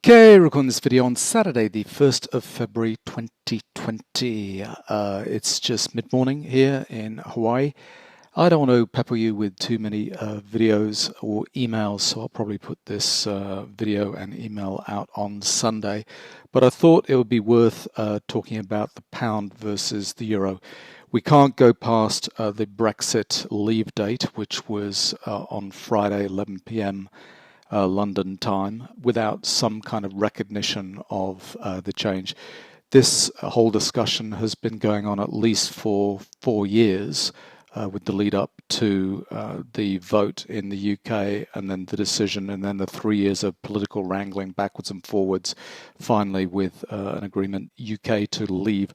Okay, recording this video on Saturday, the 1st of February 2020. It's just mid-morning here in Hawaii. I don't want to pepper you with too many videos or emails, so I'll probably put this video and email out on Sunday. But I thought it would be worth talking about the pound versus the euro. We can't go past the Brexit leave date, which was on Friday, 11 p.m. London time, without some kind of recognition of the change. This whole discussion has been going on at least for 4 years, with the lead up to the vote in the UK and then the decision and then the 3 years of political wrangling backwards and forwards, finally with an agreement UK to leave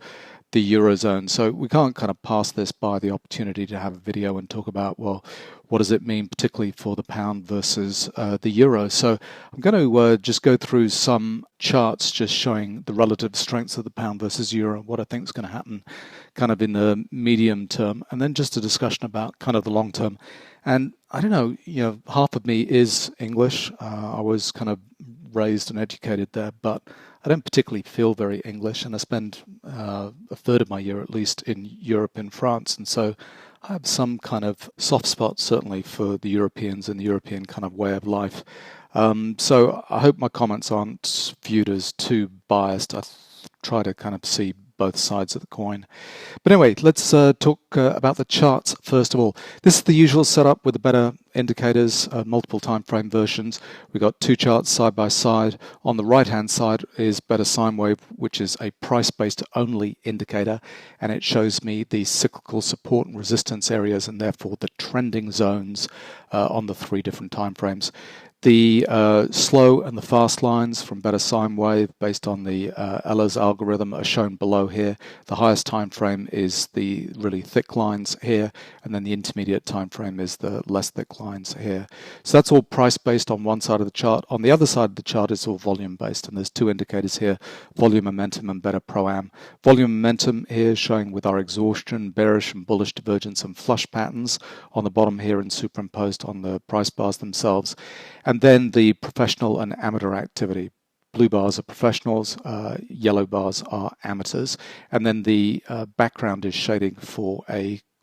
the Eurozone. So we can't kind of pass this by the opportunity to have a video and talk about, well, what does it mean particularly for the pound versus the euro? So I'm going to just go through some charts just showing the relative strengths of the pound versus euro, what I think is going to happen kind of in the medium term, and then just a discussion about kind of the long term. And I don't know, half of me is English. I was kind of raised and educated there, but I don't particularly feel very English, and I spend a third of my year at least in Europe, in France, and so I have some kind of soft spot certainly for the Europeans and the European kind of way of life. So I hope my comments aren't viewed as too biased. I try to kind of see both sides of the coin. But anyway, let's talk about the charts first of all. This is the usual setup with the better indicators, multiple time frame versions. We've got two charts side by side. On the right hand side is better sine wave, which is a price-based only indicator, and it shows me the cyclical support and resistance areas and therefore the trending zones on the three different time frames. The slow and the fast lines from better sine wave based on the Eller's algorithm are shown below here. The highest time frame is the really thick lines here, and then the intermediate time frame is the less thick lines here. So that's all price based on one side of the chart. On the other side of the chart is all volume based, and there's two indicators here, volume momentum and beta pro-am. Volume momentum here showing with our exhaustion, bearish and bullish divergence and flush patterns on the bottom here and superimposed on the price bars themselves. And then the professional and amateur activity. Blue bars are professionals, yellow bars are amateurs. And then the background is shading for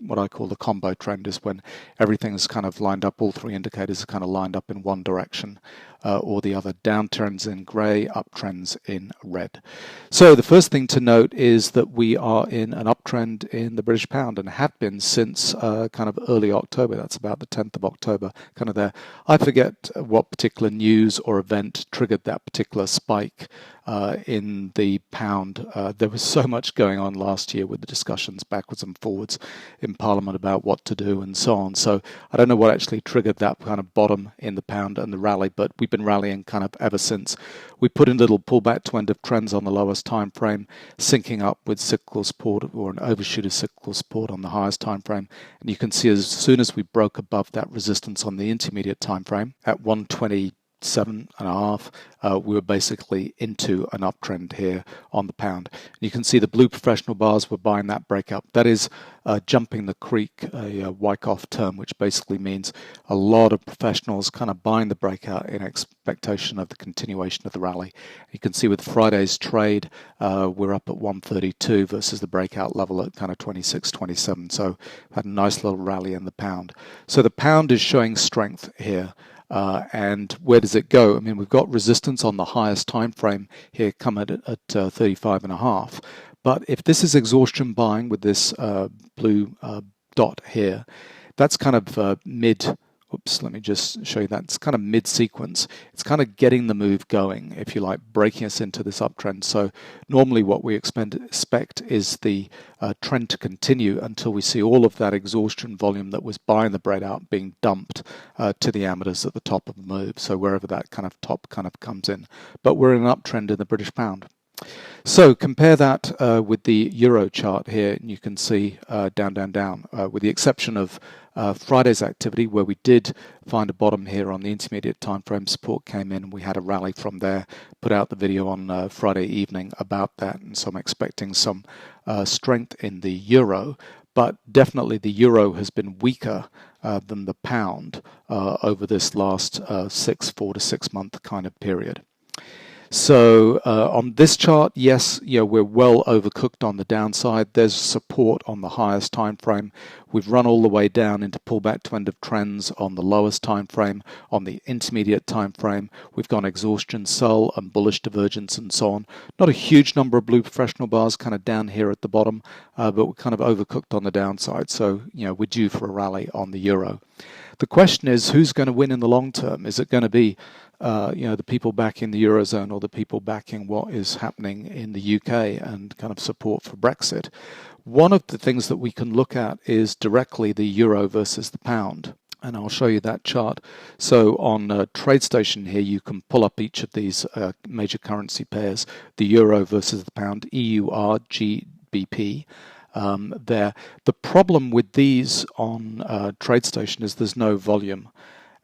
what I call the combo trend, is when everything is kind of lined up, all three indicators are kind of lined up in one direction or the other. Downtrends in grey, uptrends in red. So the first thing to note is that we are in an uptrend in the British pound and have been since kind of early October. That's about the 10th of October, kind of there. I forget what particular news or event triggered that particular spike in the pound. There was so much going on last year with the discussions backwards and forwards in Parliament about what to do and so on. So I don't know what actually triggered that kind of bottom in the pound and the rally, but we've been rallying kind of ever since. We put in a little pullback to end of trends on the lowest time frame, syncing up with cyclical support or an overshoot of cyclical support on the highest time frame. And you can see as soon as we broke above that resistance on the intermediate time frame at 127.5, we were basically into an uptrend here on the pound. You can see the blue professional bars were buying that breakup. That is jumping the creek, a Wyckoff term, which basically means a lot of professionals kind of buying the breakout in expectation of the continuation of the rally. You can see with Friday's trade, we're up at 132 versus the breakout level at kind of 26.27. So had a nice little rally in the pound. So the pound is showing strength here. And where does it go? I mean, we've got resistance on the highest time frame here, come at 35.5. But if this is exhaustion buying with this blue dot here, that's kind of oops, let me just show you that. It's kind of mid-sequence. It's kind of getting the move going, if you like, breaking us into this uptrend. So normally what we expect is the trend to continue until we see all of that exhaustion volume that was buying the bread out being dumped to the amateurs at the top of the move. So wherever that kind of top kind of comes in. But we're in an uptrend in the British pound. So compare that with the euro chart here, and you can see down, down, down, with the exception of Friday's activity, where we did find a bottom here on the intermediate time frame. Support came in and we had a rally from there. Put out the video on Friday evening about that, and so I'm expecting some strength in the euro, but definitely the euro has been weaker than the pound over this last 4 to 6 month kind of period. So on this chart, yes, we're well overcooked on the downside. There's support on the highest time frame. We've run all the way down into pullback to end of trends on the lowest time frame. On the intermediate time frame, we've gone exhaustion, sell, and bullish divergence, and so on. Not a huge number of blue professional bars kind of down here at the bottom, but we're kind of overcooked on the downside. So we're due for a rally on the euro. The question is, who's going to win in the long term? Is it going to be the people backing the Eurozone or the people backing what is happening in the UK and kind of support for Brexit? One of the things that we can look at is directly the euro versus the pound. And I'll show you that chart. So on TradeStation here, you can pull up each of these major currency pairs, the euro versus the pound, EUR, GBP. There. The problem with these on TradeStation is there's no volume.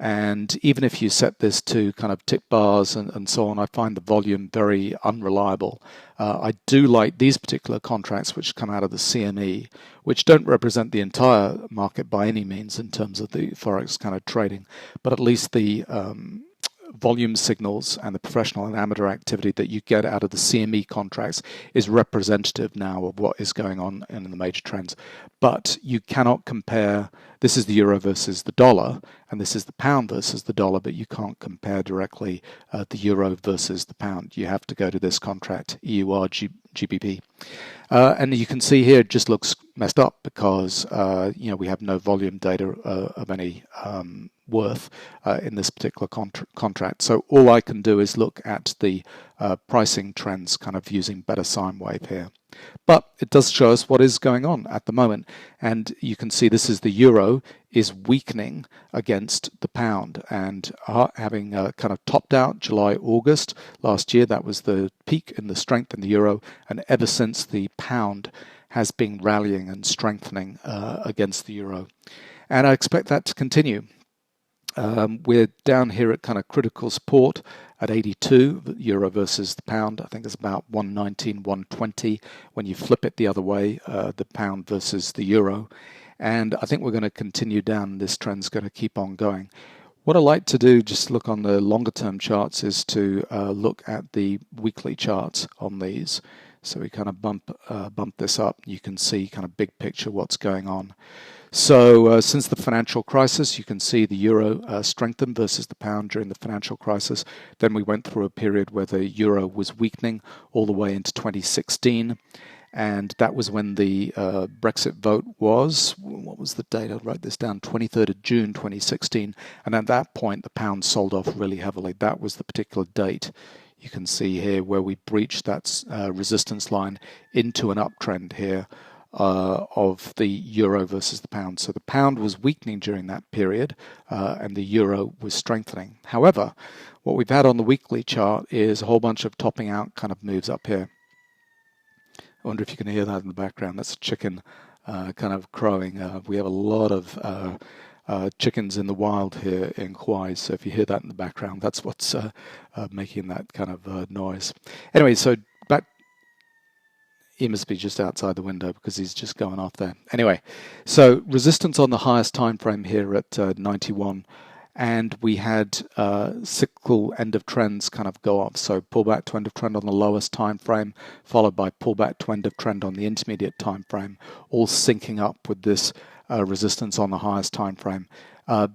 And even if you set this to kind of tick bars and so on, I find the volume very unreliable. I do like these particular contracts which come out of the CME, which don't represent the entire market by any means in terms of the Forex kind of trading, but at least the volume signals and the professional and amateur activity that you get out of the CME contracts is representative now of what is going on in the major trends. But you cannot compare, this is the euro versus the dollar, and this is the pound versus the dollar, but you can't compare directly the euro versus the pound. You have to go to this contract, EUR GBP. And you can see here it just looks messed up because we have no volume data of any worth in this particular contract. So all I can do is look at the pricing trends kind of using better sine wave here. But it does show us what is going on at the moment. And you can see this is the euro is weakening against the pound and having kind of topped out July, August last year. That was the peak in the strength in the euro. And ever since, the pound has been rallying and strengthening against the euro. And I expect that to continue. We're down here at kind of critical support at 82, the euro versus the pound. I think it's about 119, 120 when you flip it the other way, the pound versus the euro. And I think we're going to continue down. This trend's going to keep on going. What I like to do, just look on the longer term charts, is to look at the weekly charts on these. So we kind of bump this up. You can see kind of big picture what's going on. So since the financial crisis, you can see the euro strengthened versus the pound during the financial crisis. Then we went through a period where the euro was weakening all the way into 2016. And that was when the Brexit vote was, what was the date? I wrote this down, 23rd of June 2016. And at that point, the pound sold off really heavily. That was the particular date. You can see here where we breached that resistance line into an uptrend here of the euro versus the pound. So the pound was weakening during that period and the euro was strengthening. However, what we've had on the weekly chart is a whole bunch of topping out kind of moves up here. I wonder if you can hear that in the background. That's a chicken kind of crowing. We have a lot of chickens in the wild here in Hawaii, so if you hear that in the background, that's what's making that kind of noise. Anyway, so back, he must be just outside the window because he's just going off there. Anyway, so resistance on the highest time frame here at 91. And we had cyclical end of trends kind of go off. So pullback to end of trend on the lowest time frame, followed by pullback to end of trend on the intermediate time frame, all syncing up with this resistance on the highest time frame.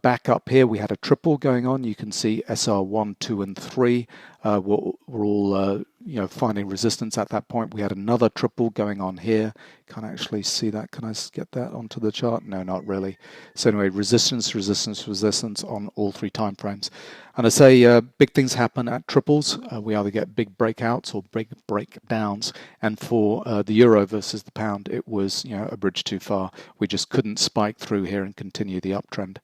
Back up here, we had a triple going on. You can see SR1, 2, and 3 were all finding resistance at that point. We had another triple going on here. Can't actually see that. Can I get that onto the chart? No, not really. So anyway, resistance, resistance, resistance on all three time frames. And I say big things happen at triples. We either get big breakouts or big breakdowns. And for the euro versus the pound, it was a bridge too far. We just couldn't spike through here and continue the uptrend.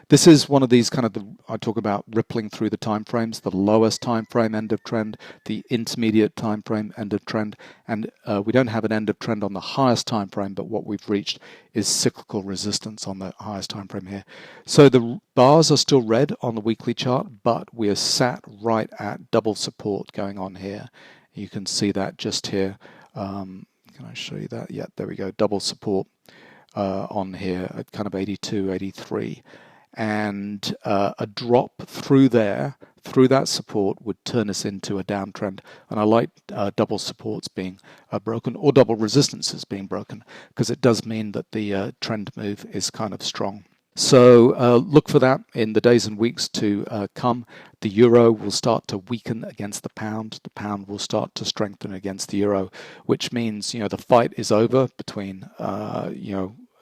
This is one of these kind of, I talk about rippling through the time frames, the lowest time frame end of trend, the intermediate time frame end of trend, and we don't have an end of trend on the highest time frame, but what we've reached is cyclical resistance on the highest time frame here. So the bars are still red on the weekly chart, but we are sat right at double support going on here. You can see that just here. Can I show you that? Yeah, there we go. Double support on here at kind of 82, 83. And a drop through there through that support would turn us into a downtrend. And I like double supports being broken, or double resistances being broken, because it does mean that the trend move is kind of strong. So look for that in the days and weeks to come. The euro will start to weaken against the pound. The pound will start to strengthen against the euro, which means, the fight is over between,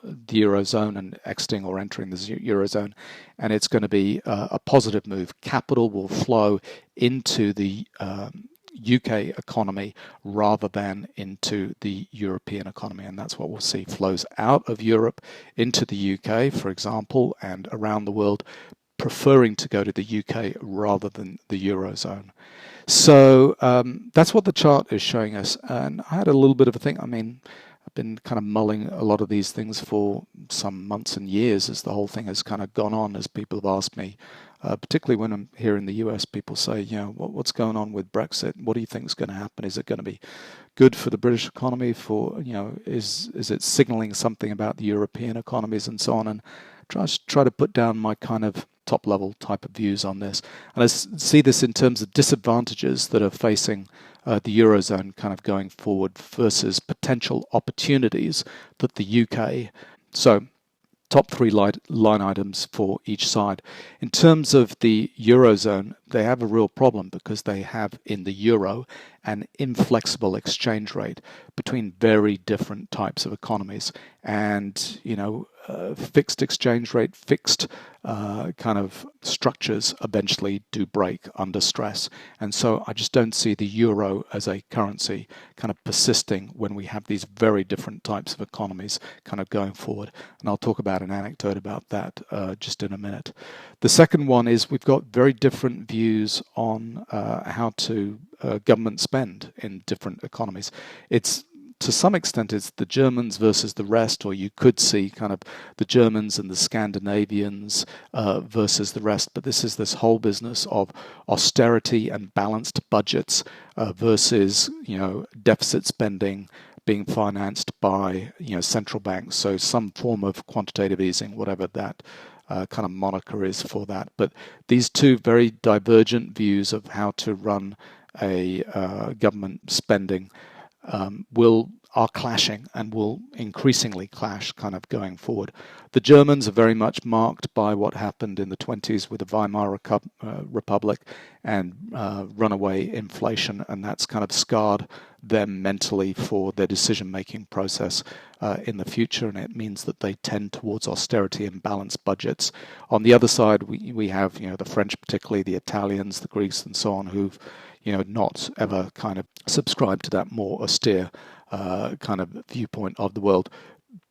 the Eurozone and exiting or entering the Eurozone, and it's going to be a positive move. Capital will flow into the UK economy rather than into the European economy, and that's what we'll see. Flows out of Europe into the UK, for example, and around the world, preferring to go to the UK rather than the Eurozone. So that's what the chart is showing us, and I had a little bit of a think. I mean, I've been kind of mulling a lot of these things for some months and years as the whole thing has kind of gone on, as people have asked me, particularly when I'm here in the US, people say, what's going on with Brexit? What do you think is going to happen? Is it going to be good for the British economy? Is it signaling something about the European economies and so on? And try to put down my kind of top level type of views on this. And I see this in terms of disadvantages that are facing the Eurozone kind of going forward versus potential opportunities that the UK. So top three line items for each side. In terms of the Eurozone, they have a real problem because they have in the euro an inflexible exchange rate between very different types of economies. And, fixed exchange rate, fixed kind of structures eventually do break under stress. And so I just don't see the euro as a currency kind of persisting when we have these very different types of economies kind of going forward. And I'll talk about an anecdote about that just in a minute. The second one is we've got very different views on how to government spend in different economies. To some extent, it's the Germans versus the rest, or you could see kind of the Germans and the Scandinavians versus the rest. But this whole business of austerity and balanced budgets versus, deficit spending being financed by, central banks. So some form of quantitative easing, whatever that kind of moniker is for that. But these two very divergent views of how to run a government spending are clashing and will increasingly clash kind of going forward. The Germans are very much marked by what happened in the 20s with the Weimar Republic and runaway inflation, and that's kind of scarred them mentally for their decision-making process in the future, and it means that they tend towards austerity and balanced budgets. On the other side, we have the French, particularly the Italians, the Greeks, and so on, who've not ever kind of subscribed to that more austere kind of viewpoint of the world.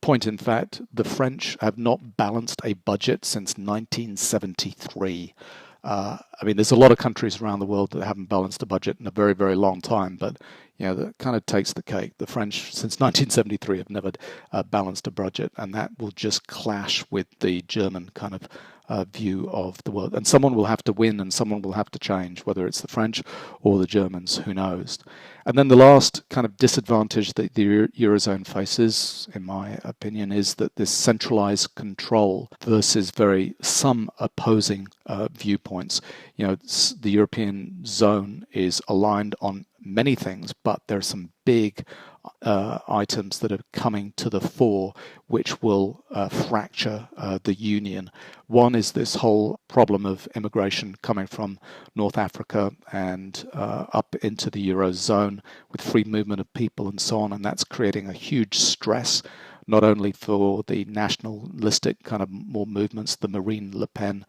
Point in fact, the French have not balanced a budget since 1973. There's a lot of countries around the world that haven't balanced a budget in a very, very long time, but that kind of takes the cake. The French, since 1973, have never balanced a budget, and that will just clash with the German kind of view of the world. And someone will have to win and someone will have to change, whether it's the French or the Germans, who knows. And then the last kind of disadvantage that the Eurozone faces, in my opinion, is that this centralized control versus some opposing viewpoints. The European zone is aligned on many things, but there are some big items that are coming to the fore which will fracture the union. One is this whole problem of immigration coming from North Africa and up into the Eurozone with free movement of people and so on, and that's creating a huge stress not only for the nationalistic kind of more movements, the Marine Le Pen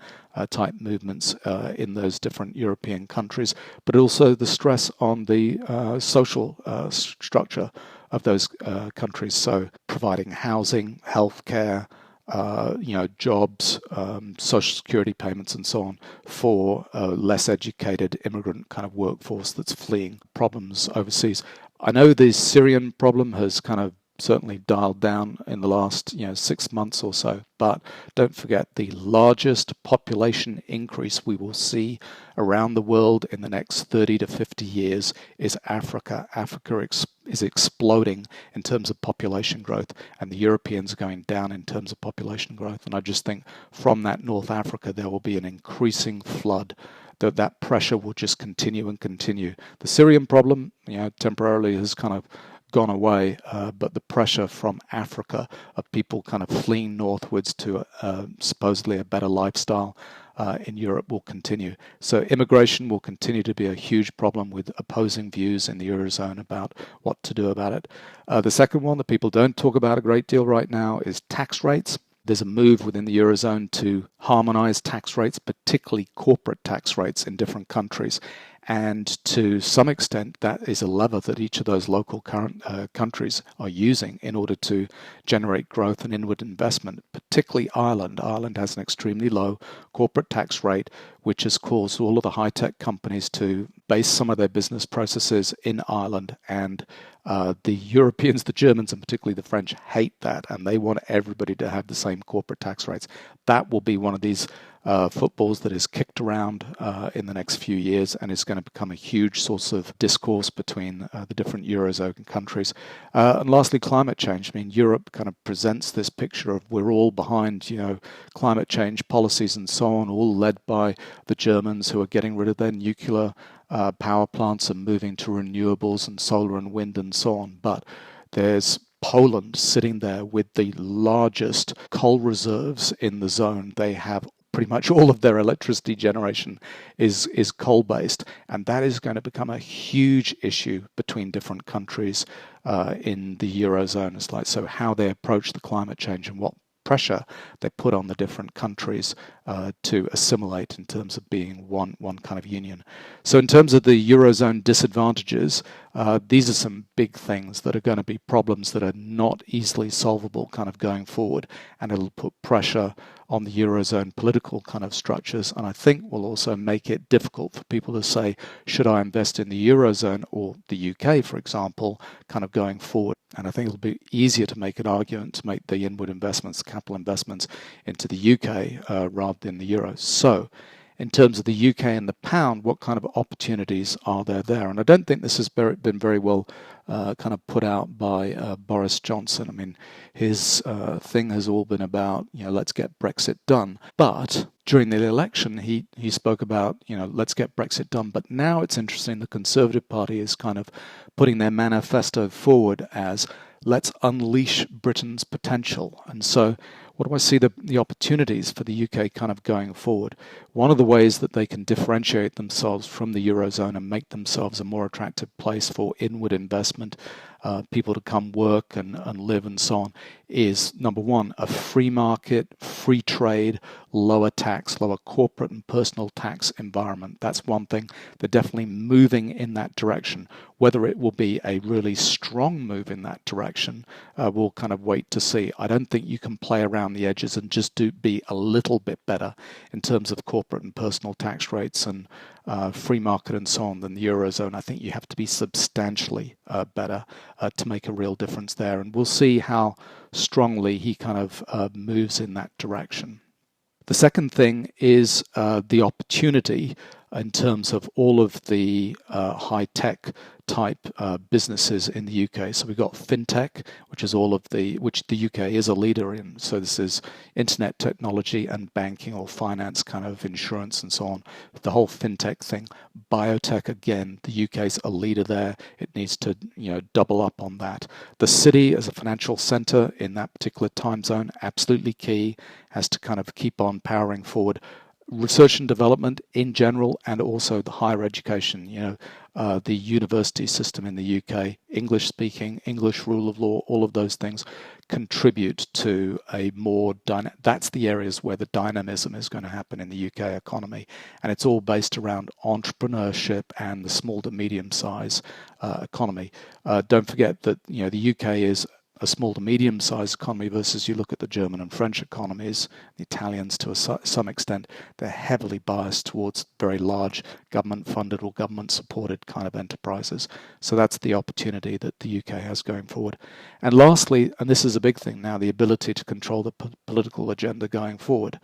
type movements in those different European countries, but also the stress on the social structure of those countries. So providing housing, healthcare, jobs, social security payments and so on for a less educated immigrant kind of workforce that's fleeing problems overseas. I know the Syrian problem has kind of certainly dialed down in the last 6 months or so, but don't forget the largest population increase we will see around the world in the next 30 to 50 years is Africa. Africa is exploding in terms of population growth, and the Europeans are going down in terms of population growth. And I just think from that North Africa there will be an increasing flood that pressure will just continue and continue. The Syrian problem, temporarily has kind of gone away, but the pressure from Africa of people kind of fleeing northwards to supposedly a better lifestyle in Europe will continue. So immigration will continue to be a huge problem, with opposing views in the Eurozone about what to do about it. The second one that people don't talk about a great deal right now is tax rates. There's a move within the Eurozone to harmonize tax rates, particularly corporate tax rates in different countries. And to some extent, that is a lever that each of those local current countries are using in order to generate growth and inward investment, particularly Ireland. Ireland has an extremely low corporate tax rate, which has caused all of the high-tech companies to base some of their business processes in Ireland. And the Europeans, the Germans, and particularly the French hate that, and they want everybody to have the same corporate tax rates. That will be one of these footballs that is kicked around in the next few years, and is going to become a huge source of discourse between the different Eurozone countries. And lastly, climate change. I mean, Europe kind of presents this picture of we're all behind, climate change policies and so on, all led by the Germans, who are getting rid of their nuclear power plants and moving to renewables and solar and wind and so on. But there's Poland sitting there with the largest coal reserves in the zone. They have pretty much all of their electricity generation is coal-based, and that is going to become a huge issue between different countries in the Eurozone. It's like, so how they approach the climate change and what pressure they put on the different countries to assimilate in terms of being one kind of union. So in terms of the Eurozone disadvantages, these are some big things that are going to be problems that are not easily solvable kind of going forward, and it'll put pressure on the Eurozone political kind of structures, and I think will also make it difficult for people to say, should I invest in the Eurozone or the UK, for example, kind of going forward. And I think it'll be easier to make an argument to make the inward investments, capital investments into the UK rather than the Euro. So in terms of the UK and the pound, what kind of opportunities are there? And I don't think this has been very well kind of put out by Boris Johnson. I mean, his thing has all been about, let's get Brexit done. But during the election, he spoke about, let's get Brexit done. But now it's interesting, the Conservative Party is kind of putting their manifesto forward as, let's unleash Britain's potential. And so what do I see the opportunities for the UK kind of going forward? One of the ways that they can differentiate themselves from the Eurozone and make themselves a more attractive place for inward investment, people to come work and live and so on, is number one, a free market, free trade, lower tax, lower corporate and personal tax environment. That's one thing. They're definitely moving in that direction. Whether it will be a really strong move in that direction, we'll kind of wait to see. I don't think you can play around the edges and just be a little bit better in terms of corporate and personal tax rates and free market and so on than the Eurozone. I think you have to be substantially better to make a real difference there. And we'll see how strongly he kind of moves in that direction. The second thing is the opportunity in terms of all of the high-tech type businesses in the UK. So we've got fintech, which is which the UK is a leader in. So this is internet technology and banking or finance, kind of insurance and so on. The whole fintech thing. Biotech, again, the UK's a leader there. It needs to double up on that. The city as a financial centre in that particular time zone, absolutely key, has to kind of keep on powering forward. Research and development in general, and also the higher education, the university system in the UK, English speaking, English rule of law, all of those things contribute to a more that's the areas where the dynamism is going to happen in the UK economy, and it's all based around entrepreneurship and the small to medium size economy. Don't forget that the UK is a small to medium-sized economy versus you look at the German and French economies, the Italians to some extent, they're heavily biased towards very large government-funded or government-supported kind of enterprises. So that's the opportunity that the UK has going forward. And lastly, and this is a big thing now, the ability to control the political agenda going forward.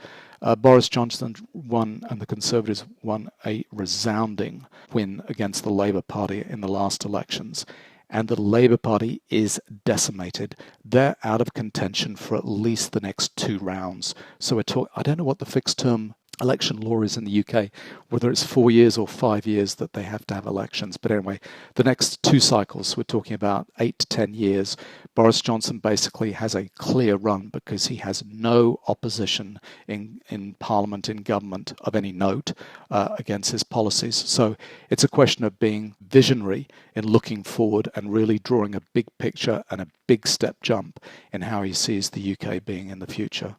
Boris Johnson won, and the Conservatives won a resounding win against the Labour Party in the last elections. And the Labour Party is decimated. They're out of contention for at least the next 2 rounds. So I don't know what the fixed term election law is in the UK, whether it's 4 years or 5 years that they have to have elections. But anyway, the next 2 cycles, we're talking about 8 to 10 years, Boris Johnson basically has a clear run because he has no opposition in Parliament, in government of any note against his policies. So it's a question of being visionary in looking forward and really drawing a big picture and a big step jump in how he sees the UK being in the future.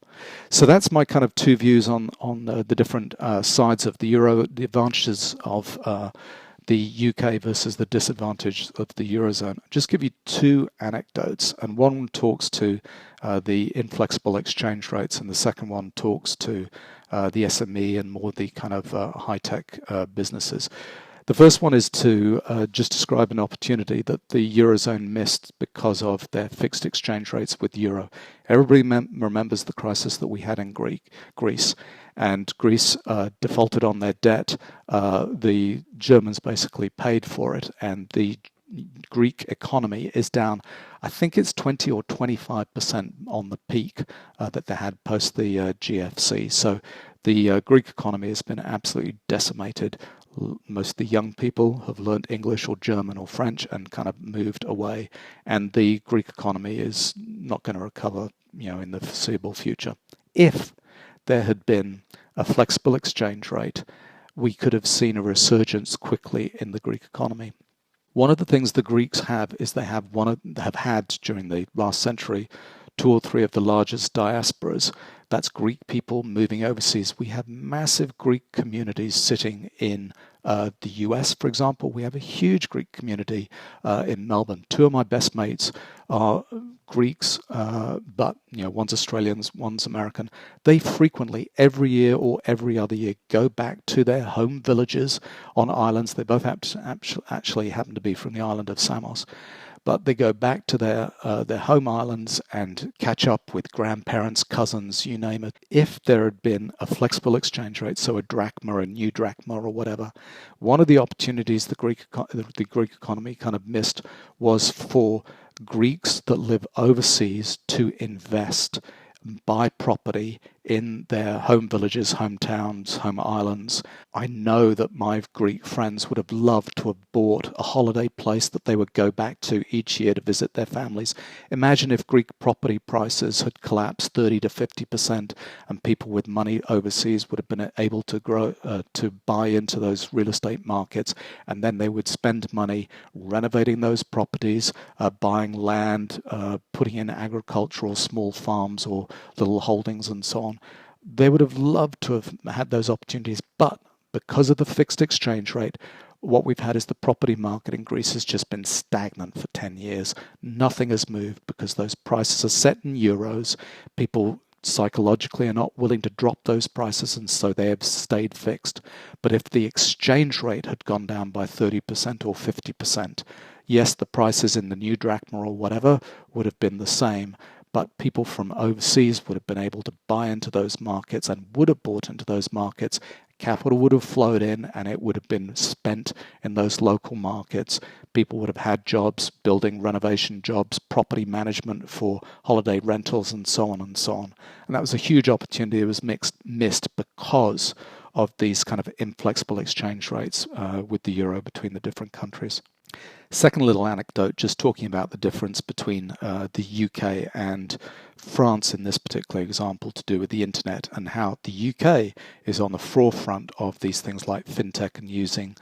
So that's my kind of 2 views on the different sides of the euro, the advantages of the UK versus the disadvantage of the Eurozone. I'll just give you 2 anecdotes, and one talks to the inflexible exchange rates, and the second one talks to the SME and more the kind of high-tech businesses. The first one is to just describe an opportunity that the Eurozone missed because of their fixed exchange rates with euro. Everybody remembers the crisis that we had in Greece, and Greece defaulted on their debt. The Germans basically paid for it, and the Greek economy is down, I think it's 20 or 25% on the peak that they had post the GFC. So the Greek economy has been absolutely decimated. Most of the young people have learned English or German or French and kind of moved away, and the Greek economy is not going to recover, in the foreseeable future. If there had been a flexible exchange rate, we could have seen a resurgence quickly in the Greek economy. One of the things the Greeks have is they have had during the last century 2 or 3 of the largest diasporas. That's Greek people moving overseas. We have massive Greek communities sitting in the US, for example. We have a huge Greek community in Melbourne. 2 of my best mates are Greeks, but one's Australian, one's American. They frequently, every year or every other year, go back to their home villages on islands. They both actually happen to be from the island of Samos. But they go back to their home islands and catch up with grandparents, cousins, you name it. If there had been a flexible exchange rate, so a drachma, a new drachma or whatever, one of the opportunities the Greek economy kind of missed was for Greeks that live overseas to invest, buy property in their home villages, hometowns, home islands. I know that my Greek friends would have loved to have bought a holiday place that they would go back to each year to visit their families. Imagine if Greek property prices had collapsed 30 to 50% and people with money overseas would have been able to grow, to buy into those real estate markets, and then they would spend money renovating those properties, buying land, putting in agricultural small farms or little holdings and so on. They would have loved to have had those opportunities, but because of the fixed exchange rate, what we've had is the property market in Greece has just been stagnant for 10 years. Nothing has moved because those prices are set in euros. People psychologically are not willing to drop those prices, and so they have stayed fixed. But if the exchange rate had gone down by 30% or 50%, yes, the prices in the new drachma or whatever would have been the same, but people from overseas would have been able to buy into those markets and would have bought into those markets. Capital would have flowed in and it would have been spent in those local markets. People would have had jobs, building renovation jobs, property management for holiday rentals and so on and so on. And that was a huge opportunity that was missed because of these kind of inflexible exchange rates with the euro between the different countries. Second little anecdote, just talking about the difference between the UK and France in this particular example to do with the internet and how the UK is on the forefront of these things like fintech and using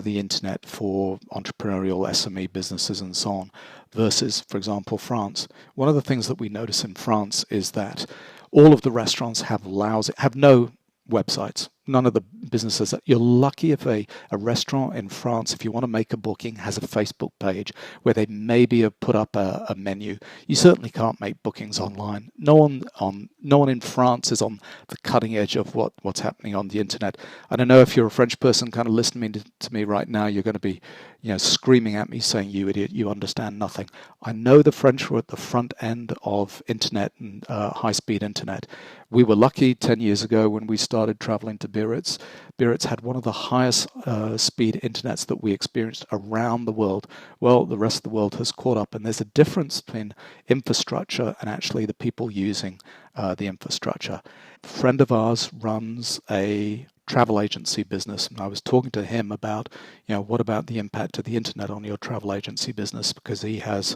the internet for entrepreneurial SME businesses and so on versus, for example, France. One of the things that we notice in France is that all of the restaurants have no websites. None of the businesses. You're lucky if a restaurant in France, if you want to make a booking, has a Facebook page where they maybe have put up a menu. You certainly can't make bookings online. No one in France is on the cutting edge of what's happening on the internet. I don't know if you're a French person kind of listening to me right now, you're going to be screaming at me saying, "You idiot, you understand nothing." I know the French were at the front end of internet and high-speed internet. We were lucky 10 years ago when we started traveling to Biarritz. Biarritz had one of the highest speed internets that we experienced around the world. Well, the rest of the world has caught up, and there's a difference between infrastructure and actually the people using the infrastructure. A friend of ours runs a travel agency business, and I was talking to him about, what about the impact of the internet on your travel agency business, because he has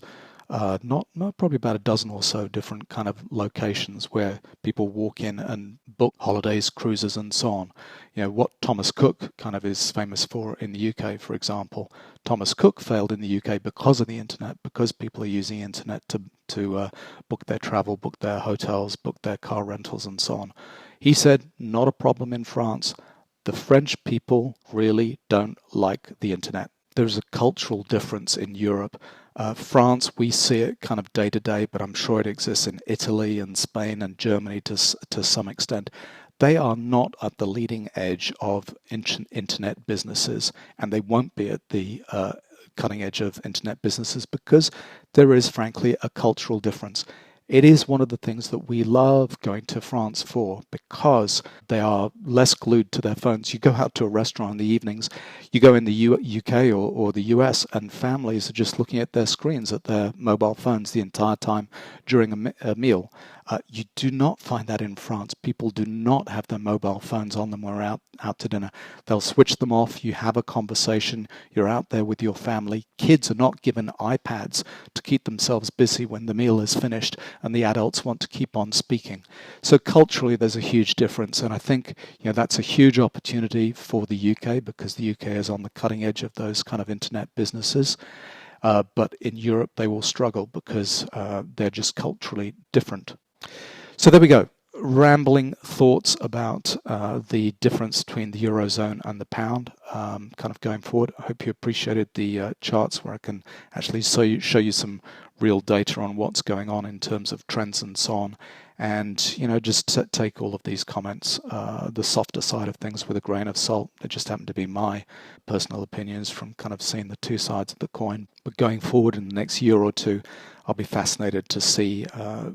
not probably about a dozen or so different kind of locations where people walk in and book holidays, cruises, and so on. What Thomas Cook kind of is famous for in the UK, for example. Thomas Cook failed in the UK because of the internet, because people are using internet to book their travel, book their hotels, book their car rentals, and so on. He said, not a problem in France. The French people really don't like the internet. There's a cultural difference in Europe. France, we see it kind of day to day, but I'm sure it exists in Italy and Spain and Germany to some extent. They are not at the leading edge of internet businesses, and they won't be at the cutting edge of internet businesses because there is, frankly, a cultural difference. It is one of the things that we love going to France for, because they are less glued to their phones. You go out to a restaurant in the evenings, you go in the UK or the US, and families are just looking at their screens, at their mobile phones the entire time during a meal. You do not find that in France. People do not have their mobile phones on them when we're out to dinner. They'll switch them off. You have a conversation. You're out there with your family. Kids are not given iPads to keep themselves busy when the meal is finished, and the adults want to keep on speaking. So culturally, there's a huge difference, and I think that's a huge opportunity for the UK, because the UK is on the cutting edge of those kind of internet businesses. But in Europe, they will struggle because they're just culturally different. So there we go. Rambling thoughts about the difference between the Eurozone and the pound kind of going forward. I hope you appreciated the charts where I can actually show you some real data on what's going on in terms of trends and so on. And, just take all of these comments, the softer side of things, with a grain of salt. They just happen to be my personal opinions from kind of seeing the two sides of the coin. But going forward in the next year or two, I'll be fascinated to see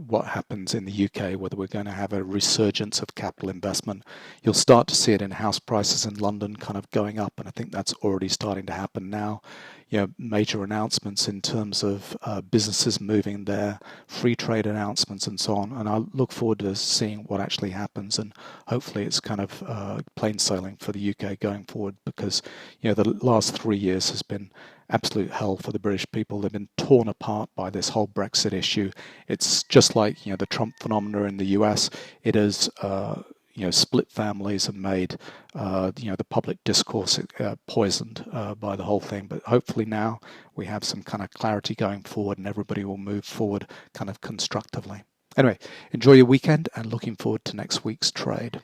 what happens in the UK, whether we're going to have a resurgence of capital investment. You'll start to see it in house prices in London kind of going up, and I think that's already starting to happen now. Major announcements in terms of businesses moving their free trade announcements and so on. And I look forward to seeing what actually happens, and hopefully it's kind of plain sailing for the UK going forward, because the last 3 years has been absolute hell for the British people. They've been torn apart by this whole Brexit issue. It's just like the Trump phenomena in the US. It is split families and made the public discourse poisoned by the whole thing. But hopefully now we have some kind of clarity going forward, and everybody will move forward kind of constructively. Anyway, enjoy your weekend, and looking forward to next week's trade.